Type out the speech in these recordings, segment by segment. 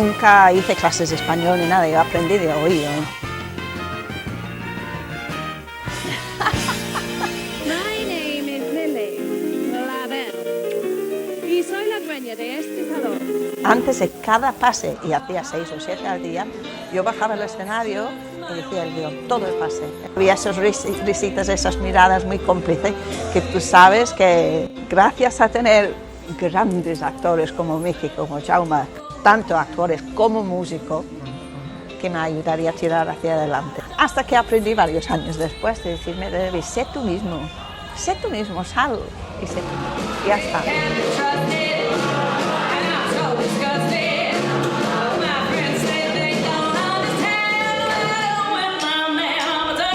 Nunca hice clases de español ni nada, yo aprendí de oído. My name is Lily Lavelle y soy la dueña de este salón. Antes de cada pase, y hacía 6 o 7 al día, yo bajaba al escenario y decía el guión, todo el pase. Había esas risitas, esas miradas muy cómplices, que tú sabes que gracias a tener grandes actores como Miki, como Jaume, tanto actores como músicos, que me ayudaría a tirar hacia adelante. Hasta que aprendí varios años después de decirme, Debbie, sé tú mismo, sal y sé tú mismo, y ya está.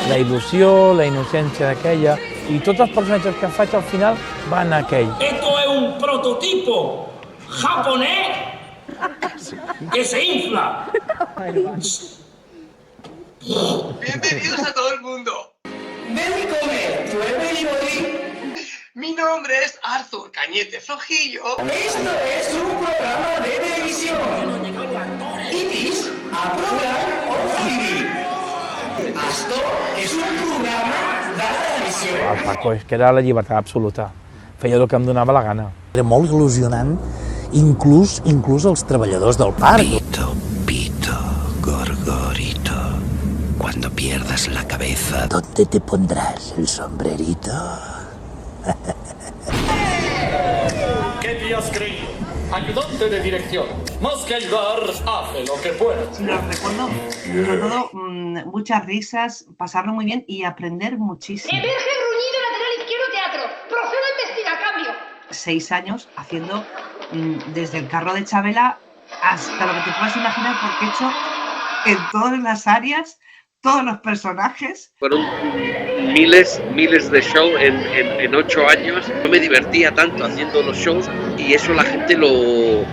La il·lusió, la innocència d'aquella, i tots els personatges que faig al final van a aquell. Esto es un prototipo japonés que se infla. Bienvenidos a todo el mundo. Ven y come, pruebe y morir. Mi nombre es Arthur Cañete Flojillo. Esto es un programa de televisión. Itis a program on Esto és un programa de televisió. El Paco és que era la llibertat absoluta. Feia el que em donava la gana. Era molt il·lusionant, inclús els treballadors del parc. Pito, pito, gorgorito, cuando pierdas la cabeza. ¿Dónde te pondrás el sombrerito? ¿Qué te has creído? Ayudante de dirección. Más que ayudar, hace lo que pueda. Lo recuerdo, sobre todo, muchas risas, pasarlo muy bien y aprender muchísimo. Emerge Gruñido, lateral izquierdo, teatro. Procedo a investigar, cambio. 6 años haciendo desde el carro de Chabela hasta lo que te puedas imaginar, porque he hecho en todas las áreas, todos los personajes. Fueron miles de shows en 8 años. Yo me divertía tanto haciendo los shows y eso la gente lo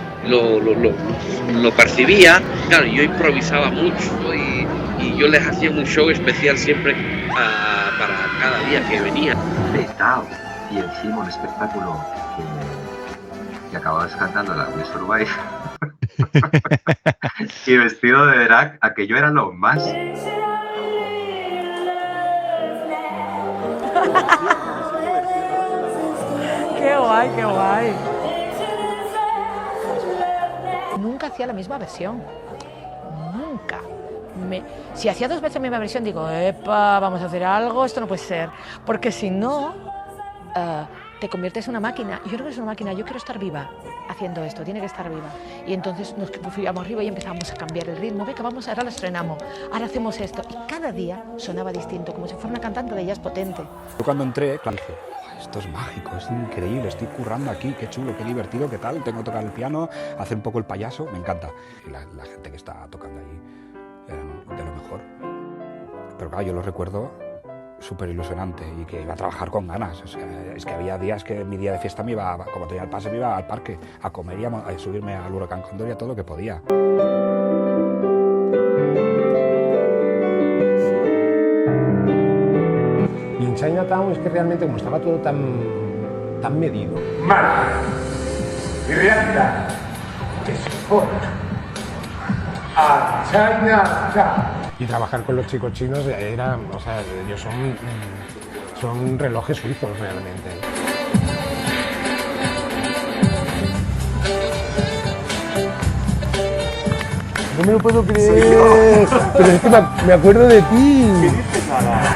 percibía. Claro, yo improvisaba mucho y yo les hacía un show especial siempre para cada día que venía. Y encima un espectáculo que acababas cantando la Miss Uruguay y vestido de drag, aquello era lo más. ¡Qué guay, qué guay! Nunca hacía la misma versión, nunca. Si hacía 2 veces la misma versión, digo, epa, vamos a hacer algo, esto no puede ser, porque si no, te conviertes en una máquina. Yo no quiero ser una máquina, yo quiero estar viva haciendo esto, tiene que estar viva. Y entonces nos fuimos arriba y empezamos a cambiar el ritmo. Venga, vamos, ahora lo estrenamos, ahora hacemos esto. Y cada día sonaba distinto, como si fuera una cantante de jazz potente. Yo cuando entré, claro, dije, esto es mágico, es increíble, estoy currando aquí, qué chulo, qué divertido, qué tal, tengo que tocar el piano, hacer un poco el payaso, me encanta. Y la gente que está tocando allí eran de lo mejor. Pero claro, yo lo recuerdo súper ilusionante y que iba a trabajar con ganas. O sea, es que había días que mi día de fiesta me iba, como tenía el pase, me iba al parque a comer y a subirme al Huracán Cóndor y a todo lo que podía. Y en Chinatown es que realmente, como estaba todo tan medido. Marca, Irlanda, Sport, a Chinatown. Y trabajar con los chicos chinos era, o sea, ellos son relojes suizos realmente. No me lo puedo creer, pero es que me acuerdo de ti. ¿Qué dices ahora?